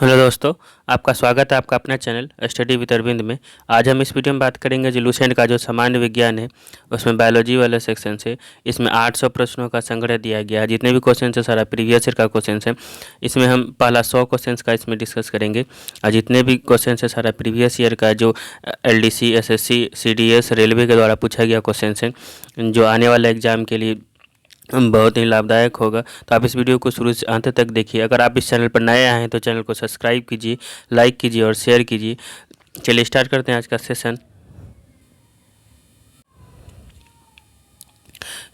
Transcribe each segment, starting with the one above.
Hello दोस्तों, आपका स्वागत है आपका अपना चैनल स्टडी विद अरविंद में। आज हम इस वीडियो में बात करेंगे जो लुसेंट का जो सामान्य विज्ञान है उसमें बायोलॉजी वाला सेक्शन से इसमें 800 प्रश्नों का संग्रह दिया गया है। जितने भी क्वेश्चन है सारा प्रीवियस ईयर का क्वेश्चन है। इसमें हम पहला 100 क्वेश्चन का इसमें डिस्कस करेंगे और जितने भी क्वेश्चन है सारा प्रीवियस ईयर का जो LDC SSC CDS रेलवे के द्वारा पूछा गया क्वेश्चन है जो आने वाले एग्जाम के लिए बहुत ही लाभदायक होगा। तो आप इस वीडियो को शुरू से अंत तक देखिए। अगर आप इस चैनल पर नए आए हैं तो चैनल को सब्सक्राइब कीजिए, लाइक कीजिए और शेयर कीजिए। चलिए स्टार्ट करते हैं आज का सेशन।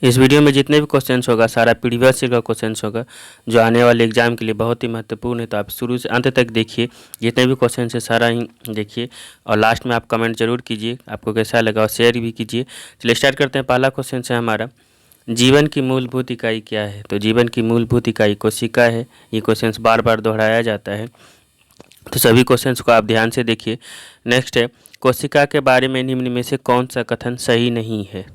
इस वीडियो में जितने भी क्वेश्चंस होगा सारा प्रीवियस ईयर का क्वेश्चंस होगा जो आने वाले एग्जाम के लिए बहुत ही महत्वपूर्ण है। तो आप शुरू से अंत तक देखिए, जितने भी क्वेश्चन है सारा ही देखिए और लास्ट में आप कमेंट जरूर कीजिए आपको कैसा लगा और शेयर भी कीजिए। चलिए स्टार्ट करते हैं। पहला क्वेश्चन है हमारा, जीवन की मूलभूत इकाई क्या है? तो जीवन की मूलभूत इकाई कोशिका है। ये क्वेश्चन बार बार दोहराया जाता है, तो सभी क्वेश्चंस को आप ध्यान से देखिए। नेक्स्ट है, कोशिका के बारे में निम्न में से कौन सा कथन सही नहीं है?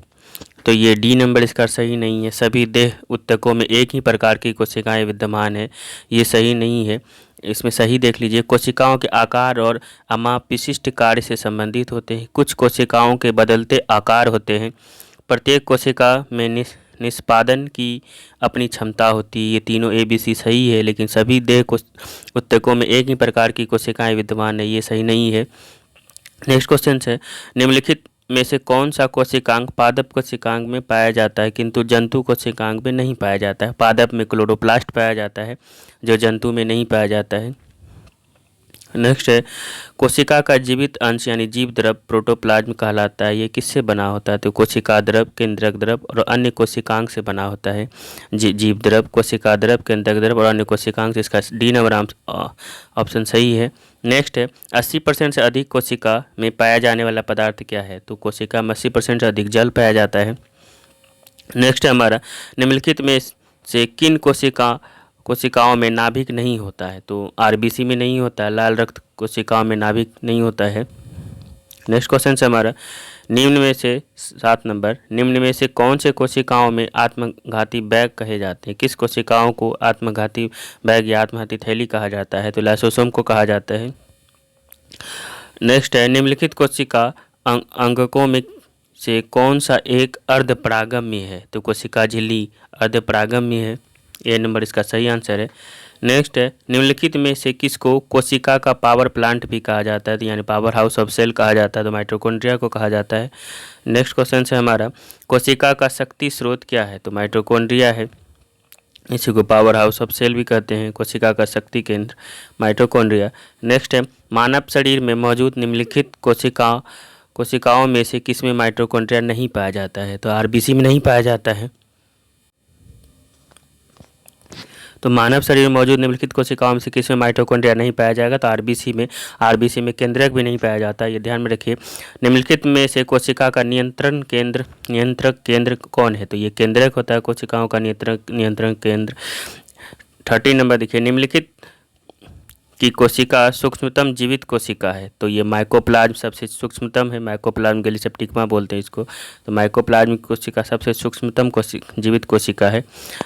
तो ये डी नंबर इसका सही नहीं है। सभी देह ऊतकों में एक ही प्रकार की कोशिकाएं विद्यमान है, ये सही नहीं है। इसमें सही देख लीजिए, कोशिकाओं के आकार और अमाप विशिष्ट कार्य से संबंधित होते हैं। कुछ कोशिकाओं के बदलते आकार होते हैं। प्रत्येक कोशिका में निष्पादन की अपनी क्षमता होती है। ये तीनों ABC सही है, लेकिन सभी देह ऊतकों में एक ही प्रकार की कोशिकाएं विद्यमान है, ये सही नहीं है। नेक्स्ट क्वेश्चन है, निम्नलिखित में से कौन सा कोशिकांग पादप कोशिकांग में पाया जाता है किंतु जंतु कोशिकांग में नहीं पाया जाता है? पादप में क्लोरोप्लास्ट पाया जाता है जो जंतु में नहीं पाया जाता है। नेक्स्ट है, कोशिका का जीवित अंश यानी जीव द्रव प्रोटोप्लाज्म कहलाता है। ये किससे बना होता है? तो कोशिका द्रव, केंद्रक द्रव और अन्य कोशिकांग से बना होता है। जीव द्रव, कोशिका द्रव, केंद्रक द्रव और अन्य कोशिकांग से। इसका डी नंबर ऑप्शन सही है। नेक्स्ट है, 80% से अधिक कोशिका में पाया जाने वाला पदार्थ क्या है? तो कोशिका में 80% से अधिक जल पाया जाता है। नेक्स्ट है हमारा, निम्नलिखित में से किन कोशिकाओं में नाभिक नहीं होता है? तो RBC में नहीं होता है। लाल रक्त कोशिकाओं में नाभिक नहीं होता है। नेक्स्ट क्वेश्चन है हमारा, निम्न में से 7 नंबर, निम्न में से कौन से कोशिकाओं में आत्मघाती बैग कहे जाते हैं? किस कोशिकाओं को आत्मघाती बैग या आत्मघाती थैली कहा जाता है? तो लाइसोसोम को कहा जाता है। नेक्स्ट है, निम्नलिखित कोशिका अंगकों में से कौन सा एक अर्धपरागम्य है? तो कोशिका झिल्ली अर्धपरागम्य है। ए नंबर इसका सही आंसर है। नेक्स्ट है, निम्नलिखित में से किसको कोशिका का पावर प्लांट भी कहा जाता है? तो यानी पावर हाउस ऑफ सेल कहा जाता है, तो माइटोकॉन्ड्रिया को कहा जाता है। नेक्स्ट क्वेश्चन है हमारा, कोशिका का शक्ति स्रोत क्या है? तो माइटोकॉन्ड्रिया है। इसी को पावर हाउस ऑफ सेल भी कहते हैं। कोशिका का शक्ति केंद्र माइटोकॉन्ड्रिया। नेक्स्ट है, मानव शरीर में मौजूद निम्नलिखित कोशिकाओं में से किसमें माइटोकॉन्ड्रिया नहीं पाया जाता है? तो RBC में नहीं पाया जाता है। तो मानव शरीर में मौजूद निम्नलिखित कोशिकाओं में से किसमें माइटोकॉन्ड्रिया नहीं पाया जाएगा? तो RBC में केंद्रक भी नहीं पाया जाता, ये ध्यान में रखिए। निम्नलिखित में से कोशिका का नियंत्रक केंद्र कौन है? तो ये केंद्रक होता है कोशिकाओं का नियंत्रण केंद्र। 30 नंबर देखिए, निम्नलिखित की कोशिका सूक्ष्मतम जीवित कोशिका है? तो ये माइकोप्लाज्म सबसे सूक्ष्मतम है। माइकोप्लाज्म गैलीसेप्टिकमा बोलते हैं इसको। तो माइकोप्लाज्म कोशिका सबसे सूक्ष्मतम जीवित कोशिका है।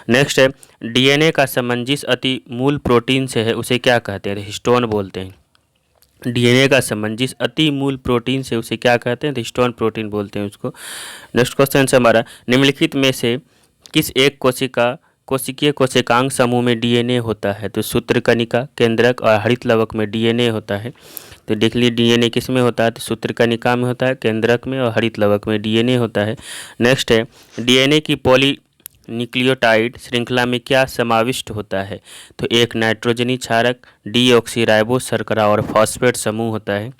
नेक्स्ट है, DNA का सामंजस्य अति मूल प्रोटीन से है, उसे क्या कहते हैं? हिस्टोन बोलते हैं। DNA का सामंजस्य अति मूल प्रोटीन से उसे क्या कहते हैं? तो हिस्टोन प्रोटीन बोलते हैं उसको। नेक्स्ट क्वेश्चन है हमारा, निम्नलिखित में से किस एक कोशिकीय कोशिकांग समूह में DNA होता है? तो सूत्रकणिका, केंद्रक और हरित लवक में DNA होता है। तो देख लीजिए DNA किस में होता है? तो सूत्रकणिका में होता है, केंद्रक में और हरित लवक में DNA होता है। नेक्स्ट है, DNA की पॉलीन्यूक्लियोटाइड श्रृंखला में क्या समाविष्ट होता है? तो एक नाइट्रोजनी क्षारक, डीऑक्सीराइबोस शर्करा और फॉस्फेट समूह होता है।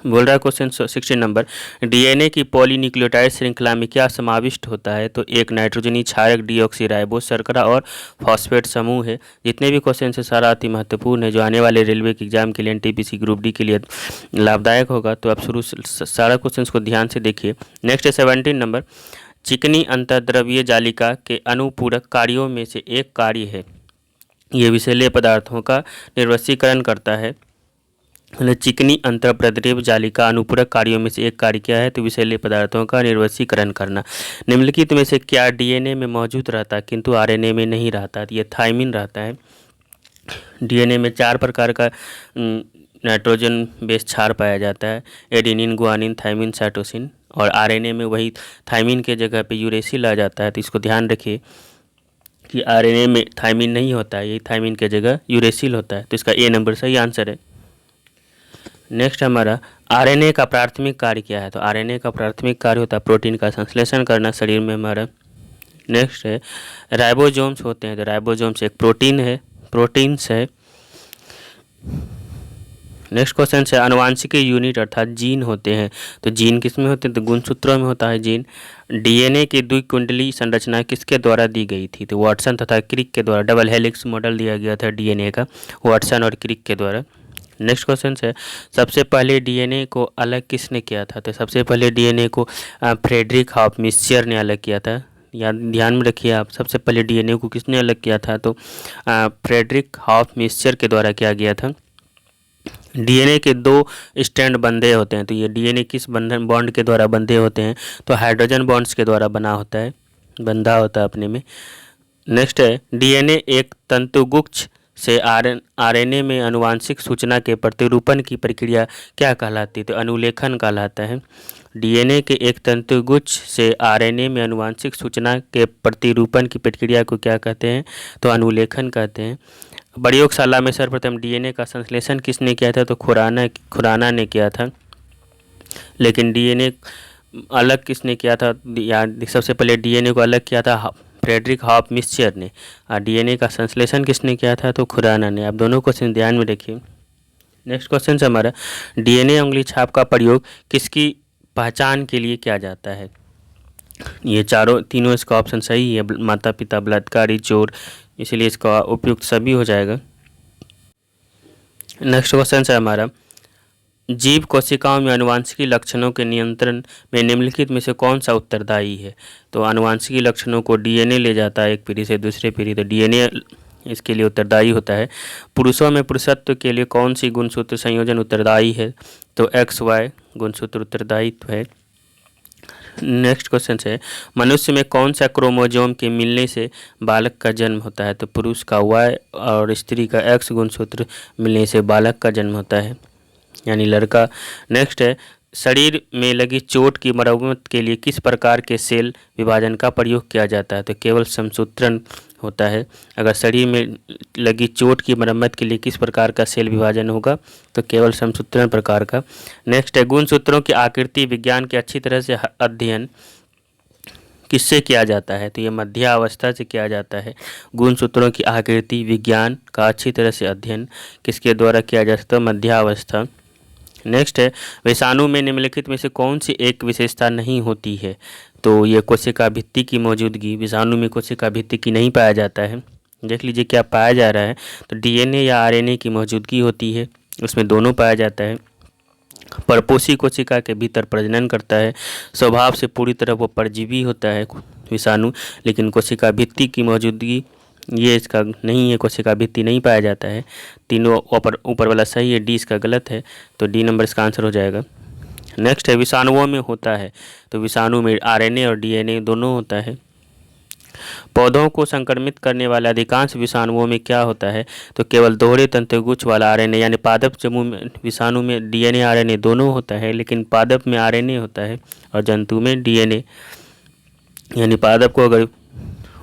बोल रहा है क्वेश्चन 16 नंबर, DNA की पॉलीन्यूक्लियोटाइड श्रृंखला में क्या समाविष्ट होता है? तो एक नाइट्रोजनी क्षारक, डीऑक्सीराइबोस शर्करा और फॉस्फेट समूह है। जितने भी क्वेश्चन है सारा अति महत्वपूर्ण है जो आने वाले रेलवे के एग्जाम के लिए NTPC ग्रुप D के लिए लाभदायक होगा। तो आप शुरू से सारा क्वेश्चन को ध्यान से देखिए। नेक्स्ट है 17 नंबर, चिकनी अंतर्द्रव्यीय जालिका के अनुपूरक कार्यों में से एक कार्य है, ये विषैले पदार्थों का निर्वसीकरण करता है। चिकनी अंतर्प्रद्रव्य जालिका अनुपूरक कार्यों में से एक कार्य क्या है? तो विषैले पदार्थों का निर्वसीकरण करना। निम्नलिखित में से क्या DNA में मौजूद रहता है किंतु RNA में नहीं रहता? ये थायमिन रहता है। डीएनए में 4 प्रकार का नाइट्रोजन बेस क्षार पाया जाता है, एडेनिन, गुआनिन, थाइमिन, साइटोसिन। और आरएनए में वही थाइमिन के जगह पे यूरेसिल आ जाता है, तो इसको ध्यान रखिए कि आरएनए में थाइमिन नहीं होता है, यही थाइमिन के जगह यूरेसिल होता है, तो इसका ए नंबर सही आंसर है। नेक्स्ट हमारा आरएनए का प्राथमिक कार्य क्या है? तो आरएनए का प्राथमिक कार्य होता है प्रोटीन का संश्लेषण करना शरीर में हमारा। नेक्स्ट है राइबोसोम्स होते हैं, तो राइबोसोम्स एक प्रोटीन्स है। नेक्स्ट क्वेश्चन है आनुवांशिक यूनिट अर्थात जीन होते हैं, तो जीन किस में होते हैं? तो गुणसूत्रों में होता है जीन। डीएनए की द्विकुंडली संरचना किसके द्वारा दी गई थी? तो वाटसन तथा क्रिक के द्वारा। डबल हेलिक्स मॉडल दिया गया था डीएनए का वाटसन और क्रिक के द्वारा। नेक्स्ट क्वेश्चन है सबसे पहले डीएनए को अलग किसने किया था? तो सबसे पहले डीएनए को फ्रेडरिक हॉफमिस्चर ने अलग किया था। याद ध्यान में रखिए आप, सबसे पहले डीएनए को किसने अलग किया था? तो फ्रेडरिक हॉफमिस्चर के द्वारा किया गया था। डीएनए के 2 स्ट्रैंड बंधे होते हैं, तो ये डीएनए किस बंधन बॉन्ड के द्वारा बंधे होते हैं? तो हाइड्रोजन बॉन्ड्स के द्वारा बंधा होता है अपने में। नेक्स्ट है डीएनए एक तंतुगुच्छ से आरएनए में आनुवांशिक सूचना के प्रतिरूपण की प्रक्रिया क्या कहलाती है? तो अनुलेखन कहलाता है। डीएनए के एक तंतुगुच्छ से आरएनए में आनुवांशिक सूचना के प्रतिरूपण की प्रक्रिया को क्या कहते हैं? तो अनुलेखन कहते हैं। प्रयोगशाला में सर्वप्रथम डीएनए का संश्लेषण किसने किया था? तो खुराना ने किया था। लेकिन डीएनए अलग किसने किया था? सबसे पहले डीएनए को अलग किया था फ्रेडरिक हॉफमिस्चर ने, और डीएनए का संश्लेषण किसने किया था? तो खुराना ने। आप दोनों क्वेश्चन ध्यान में रखिए। नेक्स्ट क्वेश्चन है हमारा डीएनए उंगली छाप का प्रयोग किसकी पहचान के लिए किया जाता है? ये तीनों इसका ऑप्शन सही है, माता पिता, बलात्कारी, चोर, इसलिए इसका उपयुक्त सभी हो जाएगा। नेक्स्ट क्वेश्चन है हमारा जीव कोशिकाओं में आनुवांशिकी लक्षणों के नियंत्रण में निम्नलिखित में से कौन सा उत्तरदायी है? तो आनुवांशिकी लक्षणों को डीएनए ले जाता है एक पीढ़ी से दूसरे पीढ़ी, तो डीएनए इसके लिए उत्तरदायी होता है। पुरुषों में पुरुषत्व के लिए कौन सी गुणसूत्र संयोजन उत्तरदायी है? तो XY गुणसूत्र उत्तरदायित्व है। नेक्स्ट क्वेश्चन है मनुष्य में कौन सा क्रोमोजोम के मिलने से बालक का जन्म होता है? तो पुरुष का Y और स्त्री का X गुणसूत्र मिलने से बालक का जन्म होता है, यानी लड़का। नेक्स्ट है शरीर में लगी चोट की मरम्मत के लिए किस प्रकार के सेल विभाजन का प्रयोग किया जाता है? तो केवल समसूत्रण होता है। अगर शरीर में लगी चोट की मरम्मत के लिए किस प्रकार का सेल विभाजन होगा? तो केवल समसूत्रण प्रकार का। नेक्स्ट है गुणसूत्रों की आकृति विज्ञान के अच्छी तरह से अध्ययन किससे किया जाता है? तो ये मध्यावस्था से किया जाता है। गुणसूत्रों की आकृति विज्ञान का अच्छी तरह से अध्ययन किसके द्वारा किया जा सकता है? मध्यावस्था। नेक्स्ट है विषाणु में निम्नलिखित में से कौन सी एक विशेषता नहीं होती है? तो ये कोशिका भित्ति की मौजूदगी। विषाणु में कोशिका भित्ति की नहीं पाया जाता है। देख लीजिए क्या पाया जा रहा है, तो डीएनए या आरएनए की मौजूदगी होती है, उसमें दोनों पाया जाता है। परपोषी कोशिका के भीतर प्रजनन करता है, स्वभाव से पूरी तरह वो परजीवी होता है विषाणु, लेकिन कोशिका भित्ति की मौजूदगी ये इसका नहीं है, कोशिका भित्ति नहीं पाया जाता है। तीनों ऊपर वाला सही है, डी इसका गलत है, तो डी नंबर इसका आंसर हो जाएगा। नेक्स्ट है विषाणुओं में होता है, तो विषाणु में आरएनए और डीएनए दोनों होता है। पौधों को संक्रमित करने वाले अधिकांश विषाणुओं में क्या होता है? तो केवल दोहरे तंतुगुच्छ वाला आरएनए, यानी पादप समूह में विषाणु में डीएनए आरएनए दोनों होता है, लेकिन पादप में आरएनए होता है और जंतु में डीएनए। यानी पादप को अगर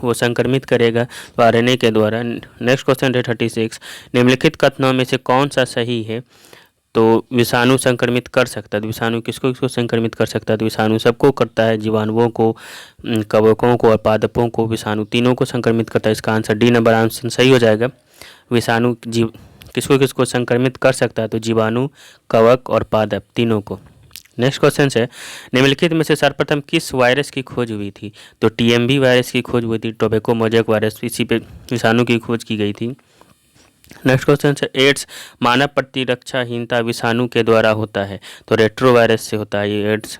वो संक्रमित करेगा तो आरएनए के द्वारा। नेक्स्ट क्वेश्चन है 36 निम्नलिखित कथनों में से कौन सा सही है? तो विषाणु संक्रमित कर सकता है, तो विषाणु किसको किसको संक्रमित कर सकता है? तो विषाणु सबको करता है, जीवाणुओं को, कवकों को और पादपों को, विषाणु तीनों को संक्रमित करता है। इसका आंसर डी नंबर आंसर सही हो जाएगा। विषाणु किसको किसको संक्रमित कर सकता है? तो जीवाणु, कवक और पादप तीनों को। नेक्स्ट क्वेश्चन है निम्नलिखित में से सर्वप्रथम किस वायरस की खोज हुई थी? तो टीएमवी वायरस की खोज हुई थी, टोबैको मोजैक वायरस, इसी पे विषाणु की खोज की गई थी। नेक्स्ट क्वेश्चन है एड्स मानव प्रतिरक्षाहीनता विषाणु के द्वारा होता है, तो रेट्रो वायरस से होता है ये एड्स।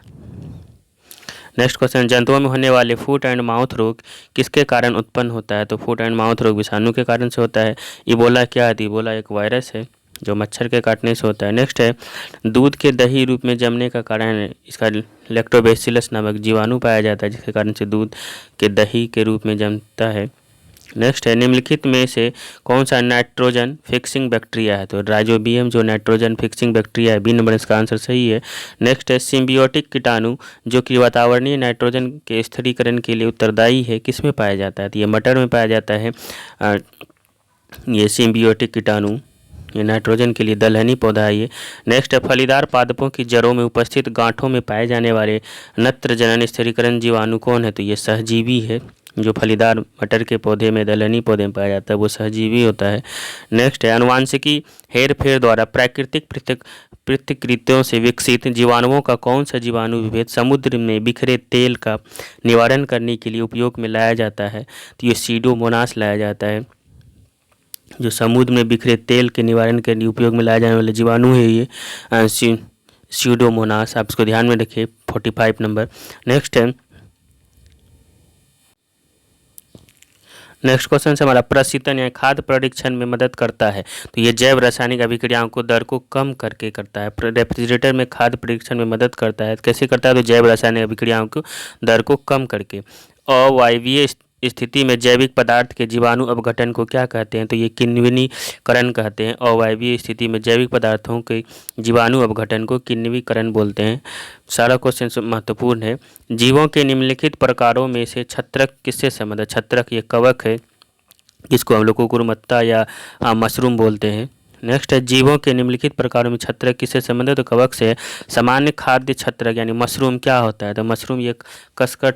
नेक्स्ट क्वेश्चन जंतुओं में होने वाले फुट एंड माउथ रोग किसके कारण उत्पन्न होता है? तो फुट एंड माउथ रोग विषाणु के कारण से होता है। इबोला क्या है? इबोला एक वायरस है जो मच्छर के काटने से होता है। नेक्स्ट है दूध के दही रूप में जमने का कारण इसका लैक्टोबैसिलस नामक जीवाणु पाया जाता है, जिसके कारण से दूध के दही के रूप में जमता है। नेक्स्ट है निम्नलिखित में से कौन सा नाइट्रोजन फिक्सिंग बैक्टीरिया है? तो राइजोबियम जो नाइट्रोजन फिक्सिंग बैक्टीरिया है, बी नंबर इसका आंसर सही है। नेक्स्ट है सिम्बियोटिक कीटाणु जो कि वातावरणीय नाइट्रोजन के स्थिरीकरण के लिए उत्तरदायी है, किस में पाया जाता है? तो ये मटर में पाया जाता है। ये सिम्बियोटिक कीटाणु ये नाइट्रोजन के लिए दलहनी पौधा है ये। नेक्स्ट है फलीदार पादपों की जड़ों में उपस्थित गांठों में पाए जाने वाले नत्रजनन स्थिरीकरण जीवाणु कौन है? तो ये सहजीवी है। जो फलीदार मटर के पौधे में दलहनी पौधे में पाया जाता है वो सहजीवी होता है। नेक्स्ट है आनुवांशिकी हेर फेर द्वारा प्राकृतिक प्रतिकृतियों से विकसित जीवाणुओं का कौन सा जीवाणु विभेद समुद्र में बिखरे तेल का निवारण करने के लिए उपयोग में लाया जाता है? तो ये सीडोमोनास लाया जाता है। जो समुद्र में बिखरे तेल के निवारण के लिए उपयोग में लाया जाने वाला जीवाणु है ये सीडोमोनास। आप इसको ध्यान में रखिए 45 नंबर। नेक्स्ट क्वेश्चन से हमारा प्रशीतन या खाद्य परीक्षण में मदद करता है। तो ये जैव रासायनिक अभिक्रियाओं को दर को कम करके करता है। रेफ्रिजरेटर में खाद्य परीक्षण में मदद करता है, कैसे करता है? तो जैव रासायनिक अभिक्रियाओं को दर को कम करके। अवायवीय स्थिति में जैविक पदार्थ के जीवाणु अपघटन को क्या कहते हैं? तो ये किण्विनीकरण कहते हैं। अवायवीय स्थिति में जैविक पदार्थों के जीवाणु अपघटन को किण्वीकरण बोलते हैं। सारा क्वेश्चन महत्वपूर्ण है। जीवों के निम्नलिखित प्रकारों में से छत्रक किससे संबंधित है? छत्रक ये कवक है, जिसको हम लोग कुकुरमुत्ता या मशरूम बोलते हैं। नेक्स्ट है जीवों के निम्नलिखित प्रकारों में छत्रक किससे संबंधित? तो कवक से है। सामान्य खाद्य छत्रक यानी मशरूम क्या होता है? तो मशरूम ये कसकर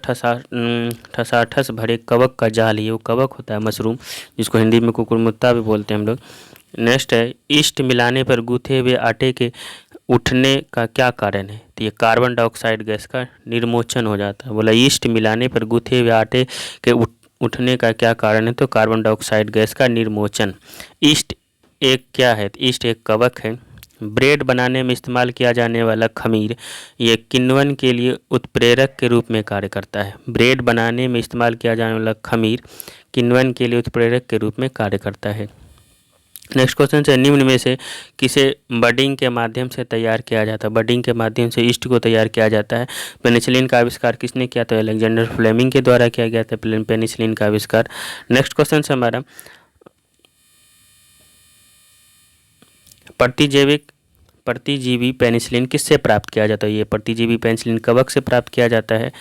ठसाठस भरे कवक का जाल है, वो कवक होता है मशरूम, जिसको हिंदी में कुकुरमुत्ता भी बोलते हैं हम लोग। नेक्स्ट है ईस्ट मिलाने पर गूथे हुए आटे के उठने का क्या कारण है? तो ये कार्बन डाइऑक्साइड गैस का निर्मोचन हो जाता है। बोला ईस्ट मिलाने पर गूथे हुए आटे के उठने का क्या कारण है? तो कार्बन डाइऑक्साइड गैस का निर्मोचन। ईस्ट एक क्या है? ईस्ट एक कवक है। ब्रेड बनाने में इस्तेमाल किया जाने वाला खमीर ये किण्वन के लिए उत्प्रेरक के रूप में कार्य करता है। ब्रेड बनाने में इस्तेमाल किया जाने वाला खमीर किण्वन के लिए उत्प्रेरक के रूप में कार्य करता है। नेक्स्ट क्वेश्चन है निम्न में से किसे बडिंग के माध्यम से तैयार किया जाता है? बडिंग के माध्यम से ईस्ट को तैयार किया जाता है। पेनिसिलिन का आविष्कार किसने किया? तो अलेक्जेंडर फ्लेमिंग के द्वारा किया गया था पेनिसिलिन का आविष्कार। नेक्स्ट क्वेश्चन है हमारा प्रतिजीवी पेनिसिलिन किससे प्राप्त किया जाता है? ये प्रतिजीवी पेनिसिलिन कवक से प्राप्त किया जाता है।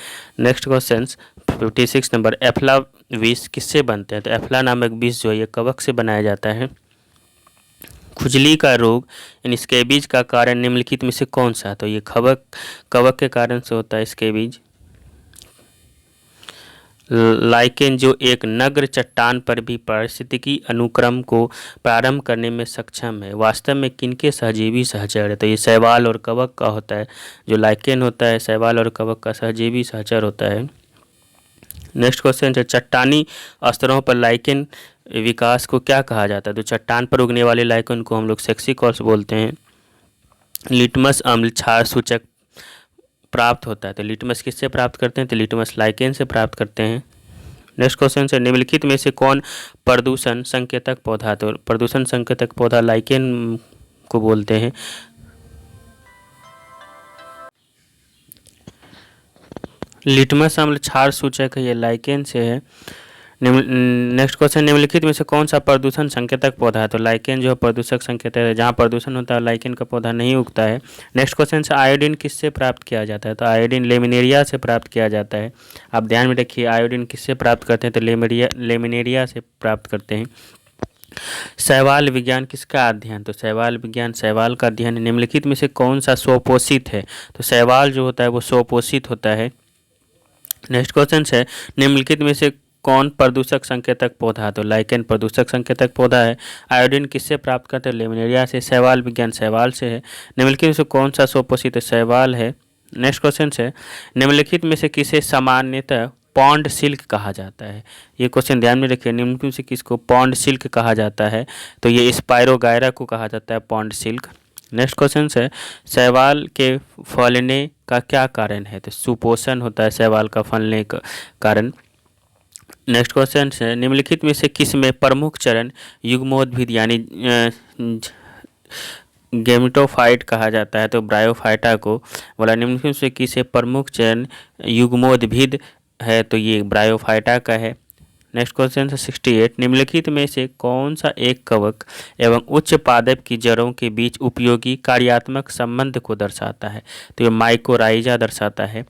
नेक्स्ट क्वेश्चन 56 नंबर एफ्ला विष किससे बनते हैं? तो एफ्ला नामक विष जो है ये कवक से बनाया जाता है। खुजली का रोग यानी स्कैबीज का कारण निम्नलिखित में से कौन सा? तो ये कवक के कारण से होता है स्कैबीज। लाइकेन जो एक नग्न चट्टान पर भी पारिस्थितिकी अनुक्रम को प्रारंभ करने में सक्षम है, वास्तव में किनके सहजीवी सहचर है? तो ये शैवाल और कवक का होता है। जो लाइकेन होता है शैवाल और कवक का सहजीवी सहचर होता है। नेक्स्ट क्वेश्चन है चट्टानी स्तरों पर लाइकेन विकास को क्या कहा जाता है? तो चट्टान पर उगने वाले लाइकेन को हम लोग सेक्सिकॉल्स बोलते हैं। लिटमस अम्ल क्षार सूचक प्राप्त होता है। तो लिटमस किससे प्राप्त करते हैं? तो लिटमस लाइकेन से प्राप्त करते हैं। नेक्स्ट क्वेश्चन है निम्नलिखित में से कौन प्रदूषण संकेतक पौधा? तो प्रदूषण संकेतक पौधा लाइकेन को बोलते हैं। लिटमस अम्ल क्षार सूचक है, ये लाइकेन से है। नेक्स्ट क्वेश्चन निम्नलिखित में से कौन सा प्रदूषण संकेतक पौधा है? तो लाइकेन जो है प्रदूषक संकेतक है। जहाँ प्रदूषण होता है लाइकेन का पौधा नहीं उगता है। नेक्स्ट क्वेश्चन से आयोडीन किससे प्राप्त किया जाता है? तो आयोडीन लेमिनेरिया से प्राप्त किया जाता है। आप ध्यान में रखिए आयोडीन किससे प्राप्त करते हैं? तो लेमिनेरिया से प्राप्त करते हैं। शैवाल विज्ञान किसका अध्ययन? तो शैवाल विज्ञान शैवाल का अध्ययन। निम्नलिखित में से कौन सा स्वपोषित है? तो शैवाल जो होता है वो स्वपोषित होता है। नेक्स्ट क्वेश्चन है निम्नलिखित में से कौन प्रदूषक संकेतक पौधा? तो लाइकेन प्रदूषक संकेतक पौधा है। आयोडीन किससे प्राप्त करते हैं? लेमिनेरिया से। शैवाल विज्ञान शैवाल से है। निम्नलिखित में से कौन सा स्वपोषित है? शैवाल है। नेक्स्ट क्वेश्चन है निम्नलिखित में से किसे सामान्यतः पॉन्ड सिल्क कहा जाता है? ये क्वेश्चन ध्यान में रखिए। निम्नलिखित में से किसको पॉन्ड सिल्क कहा जाता है? तो ये स्पायरोगायरा को कहा जाता है पॉन्ड सिल्क। नेक्स्ट क्वेश्चन है शैवाल के फलने का क्या कारण है? तो सुपोषण होता है शैवाल का फलने का कारण। नेक्स्ट क्वेश्चन है निम्नलिखित में से किस में प्रमुख चरण युग्मोद्भिद यानी गेमेटोफाइट कहा जाता है? तो ब्रायोफाइटा को। बोला निम्नलिखित से किसे प्रमुख चरण युग्मोद्भिद है? तो ये ब्रायोफाइटा का है। नेक्स्ट क्वेश्चन है 68, निम्नलिखित में से कौन सा एक कवक एवं उच्च पादप की जड़ों के बीच उपयोगी कार्यात्मक संबंध को दर्शाता है? तो ये माइकोराइजा दर्शाता है।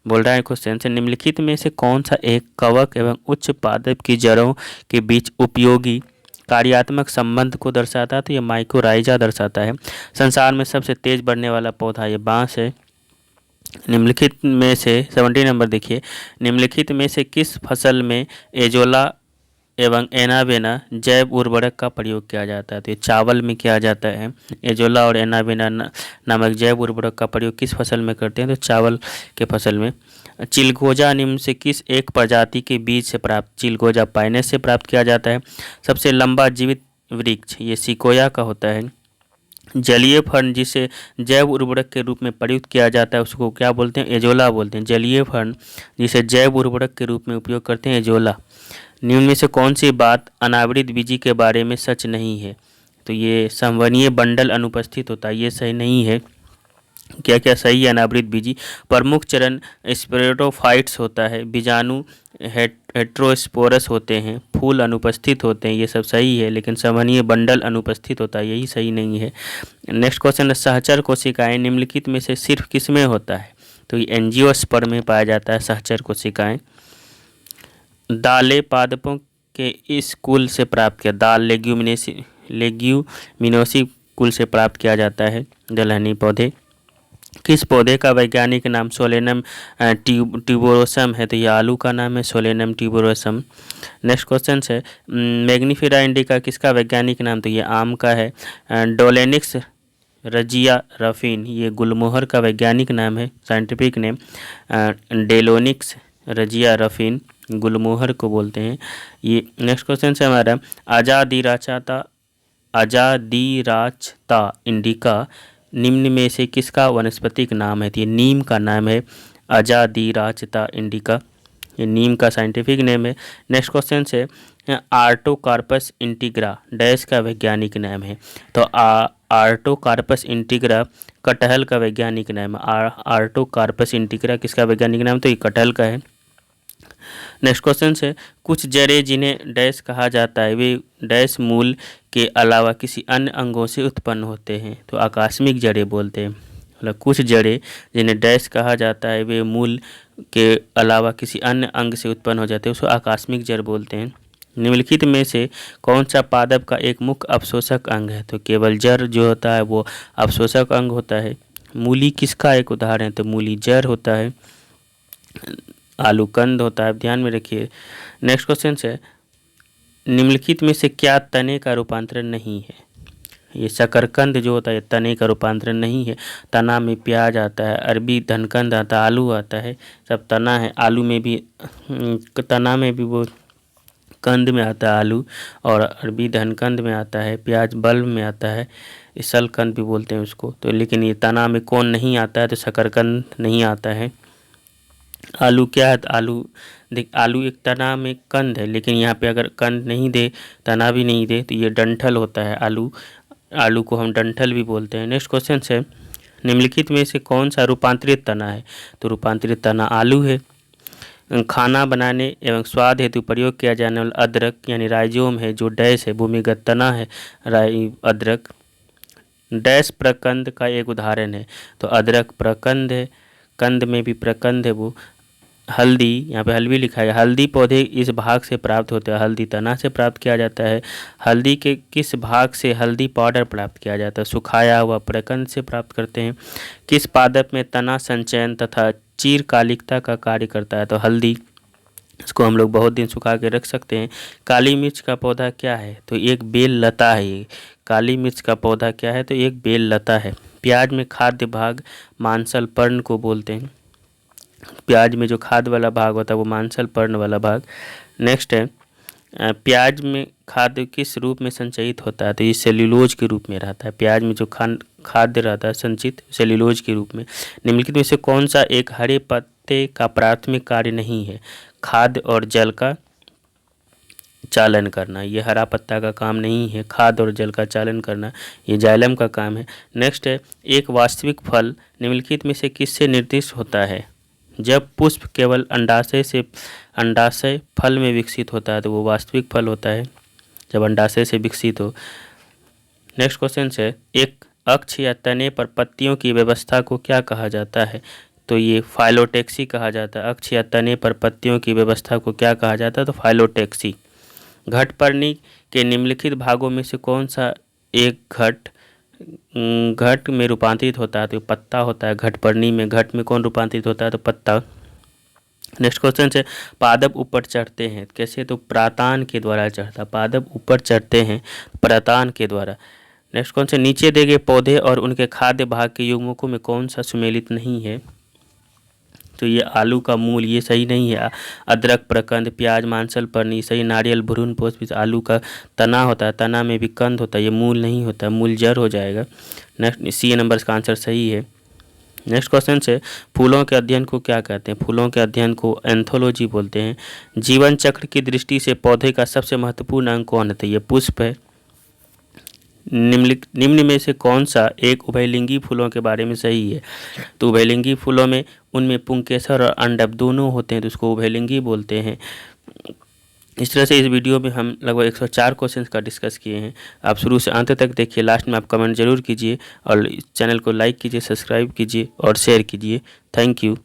बोल रहा है क्वेश्चन से, निम्नलिखित में से कौन सा एक कवक एवं उच्च पादप की जड़ों के बीच उपयोगी कार्यात्मक संबंध को दर्शाता है? तो ये माइकोराइजा दर्शाता है। संसार में सबसे तेज बढ़ने वाला पौधा ये बांस है। निम्नलिखित में से 70 नंबर देखिए, निम्नलिखित में से किस फसल में एजोला एवं एनाबेना जैव उर्वरक का प्रयोग किया जाता है? तो ये चावल में किया जाता है। एजोला और एनाबेना नामक जैव उर्वरक का प्रयोग किस फसल में करते हैं? तो चावल के फसल में। चिलगोजा निम्न से किस एक प्रजाति के बीज से प्राप्त, चिलगोजा पाइनस से प्राप्त किया जाता है? सबसे लंबा जीवित वृक्ष ये सिकोया का होता है। जलीय फर्न जिसे जैव उर्वरक के रूप में प्रयुक्त किया जाता है उसको क्या बोलते हैं? एजोला बोलते हैं। जलीय फर्न जिसे जैव उर्वरक के रूप में उपयोग करते हैं, एजोला। निम्न में से कौन सी बात अनावृत बीजी के बारे में सच नहीं है? तो ये संवहनीय बंडल अनुपस्थित होता है, ये सही नहीं है। क्या क्या सही है? अनावृत बीजी प्रमुख चरण स्पोरेटोफाइट्स होता है, बीजाणु हेट्रोस्पोरस होते हैं, फूल अनुपस्थित होते हैं, ये सब सही है, लेकिन संवहनीय बंडल अनुपस्थित होता है, यही सही नहीं है। नेक्स्ट क्वेश्चन है, सहचर कोशिकाएं निम्नलिखित में से सिर्फ किस में होता है? तो ये एंजियोस्पर्म में पाया जाता है सहचर कोशिकाएं। दालें पादपों के इस कुल से प्राप्त किया, दाल लेग्यूमिनोसी कुल से प्राप्त किया जाता है, दलहनी पौधे। किस पौधे का वैज्ञानिक नाम सोलेनम ट्यूबरोसम है? तो यह आलू का नाम है, सोलेनम ट्यूबरोसम। नेक्स्ट क्वेश्चन है, मैग्नीफेरा इंडिका किसका वैज्ञानिक नाम? तो ये आम का है। डोलेनिक्स रजिया रफीन ये गुलमोहर का वैज्ञानिक नाम है, साइंटिफिक नेम। डेलोनिक्स रजिया रफीन गुलमोहर को बोलते हैं ये। नेक्स्ट क्वेश्चन है हमारा, अजादिराचता इंडिका निम्न में से किसका वनस्पतिक नाम है? तो ये नीम का नाम है, अजादिराचता इंडिका, ये नीम का साइंटिफिक नेम है। नेक्स्ट क्वेश्चन से, आर्टोकार्पस इंटीग्रा डैश का वैज्ञानिक नाम है? तो आर्टोकार्पस इंटीग्रा कटहल का वैज्ञानिक नाम है। आर्टोकार्पस इंटीग्रा किसका वैज्ञानिक नाम? तो ये कटहल का है। नेक्स्ट क्वेश्चन से, कुछ जड़ें जिन्हें डैश कहा जाता है वे डैश मूल के अलावा किसी अन्य अंगों से उत्पन्न होते हैं? तो आकस्मिक जड़ें बोलते हैं। मतलब कुछ जड़ें जिन्हें डैश कहा जाता है वे मूल के अलावा किसी अन्य अंग से उत्पन्न हो जाते हैं, उसको आकस्मिक जड़ बोलते हैं। निम्नलिखित में से कौन सा पादप का एक मुख्य अवशोषक अंग है? तो केवल जड़ जो होता है वो अवशोषक अंग होता है। मूली किसका एक उदाहरण है? तो मूली जड़ होता है। आलूकंद होता है, ध्यान में रखिए। नेक्स्ट क्वेश्चन है, निम्नलिखित में से क्या तने का रूपांतरण नहीं है? ये शकरकंद जो होता है तने का रूपांतरण नहीं है। तना में प्याज आता है, अरबी धनकंद आता है, आलू आता है, सब तना है। आलू में भी तना में भी वो कंद में आता है आलू, और अरबी धनकंद में आता है, प्याज बल्ब में आता है, सलकंद भी बोलते हैं उसको। तो लेकिन ये तना में कौन नहीं आता है? तो शकरकंद नहीं आता है। आलू क्या है? तो आलू एक तना में कंद है, लेकिन यहाँ पे अगर कंद नहीं दे, तना भी नहीं दे, तो ये डंठल होता है। आलू को हम डंठल भी बोलते हैं। नेक्स्ट क्वेश्चन है, निम्नलिखित में से कौन सा रूपांतरित तना है? तो रूपांतरित तना आलू है। खाना बनाने एवं स्वाद हेतु प्रयोग किया जाने वाला अदरक यानी राइजोम है, जो डैश है, भूमिगत तना है अदरक। डैश प्रकंद का एक उदाहरण है? तो अदरक प्रकंद है, कंद में भी प्रकंद है वो। हल्दी, यहाँ पे हल्दी लिखा है, हल्दी पौधे इस भाग से प्राप्त होते हैं, हल्दी तना से प्राप्त किया जाता है। हल्दी के किस भाग से हल्दी पाउडर प्राप्त किया जाता है? सुखाया हुआ प्रकंद से प्राप्त करते हैं। किस पादप में तना संचयन तथा चिरकालिकता का कार्य करता है? तो हल्दी, इसको हम लोग बहुत दिन सुखा के रख सकते हैं। काली मिर्च का पौधा क्या है? तो एक बेल लता है ये। काली मिर्च का पौधा क्या है? तो एक बेल लता है। प्याज में खाद्य भाग मांसल पर्ण को बोलते हैं। प्याज में जो खाद्य वाला भाग होता है वो मांसल पर्ण वाला भाग। नेक्स्ट है, प्याज में खाद्य किस रूप में संचयित होता है? तो ये सेल्यूलोज के रूप में रहता है। प्याज में जो खाद्य रहता है संचित सेल्यूलोज के रूप में। निम्नलिखित में से कौन सा एक हरे पत्ते का प्राथमिक कार्य नहीं है? खाद्य और जल का चालन करना, ये हरा पत्ता का काम नहीं है। खाद्य और जल का चालन करना ये जाइलम का काम है। नेक्स्ट है, एक वास्तविक फल निम्नलिखित में से किससे निर्दिष्ट होता है? जब पुष्प केवल अंडाशय फल में विकसित होता है तो वो वास्तविक फल होता है, जब अंडाशय से विकसित हो। नेक्स्ट क्वेश्चन है, एक अक्ष या तने पर पत्तियों की व्यवस्था को क्या कहा जाता है? तो ये फाइलोटेक्सी कहा जाता है। अक्ष या तने पर पत्तियों की व्यवस्था को क्या कहा जाता है? तो फाइलोटेक्सी। घटपर्णी के निम्नलिखित भागों में से कौन सा एक घट में रूपांतरित होता है? तो पत्ता होता है। घटपर्णी में घट में कौन रूपांतरित होता है? तो पत्ता। नेक्स्ट क्वेश्चन है, पादप ऊपर चढ़ते हैं कैसे? तो प्रातान के द्वारा चढ़ता। पादप ऊपर चढ़ते हैं प्रातान के द्वारा। नेक्स्ट क्वेश्चन, नीचे दिए गए पौधे और उनके खाद्य भाग के युग्मकों में कौन सा सुमेलित नहीं है? तो ये आलू का मूल, ये सही नहीं है। अदरक, प्रकंद, प्याज, मांसल पर्णी सही। नारियल, भ्रूण, पुष्प। आलू का तना होता है, तना में भी कंद होता है, ये मूल नहीं होता, मूल जड़ हो जाएगा। नेक्स्ट सी नंबर का आंसर सही है। नेक्स्ट क्वेश्चन से, फूलों के अध्ययन को क्या कहते हैं? फूलों के अध्ययन को एंथोलॉजी बोलते हैं। जीवन चक्र की दृष्टि से पौधे का सबसे महत्वपूर्ण अंग कौन है? तो ये पुष्प है। निम्न में से कौन सा एक उभयलिंगी फूलों के बारे में सही है? तो उभयलिंगी फूलों में उनमें पुंकेसर और अंडप दोनों होते हैं, तो उसको उभयलिंगी बोलते हैं। इस तरह से इस वीडियो में हम लगभग 104 क्वेश्चंस का डिस्कस किए हैं। आप शुरू से अंत तक देखिए, लास्ट में आप कमेंट जरूर कीजिए और चैनल को लाइक कीजिए, सब्सक्राइब कीजिए और शेयर कीजिए। Thank you.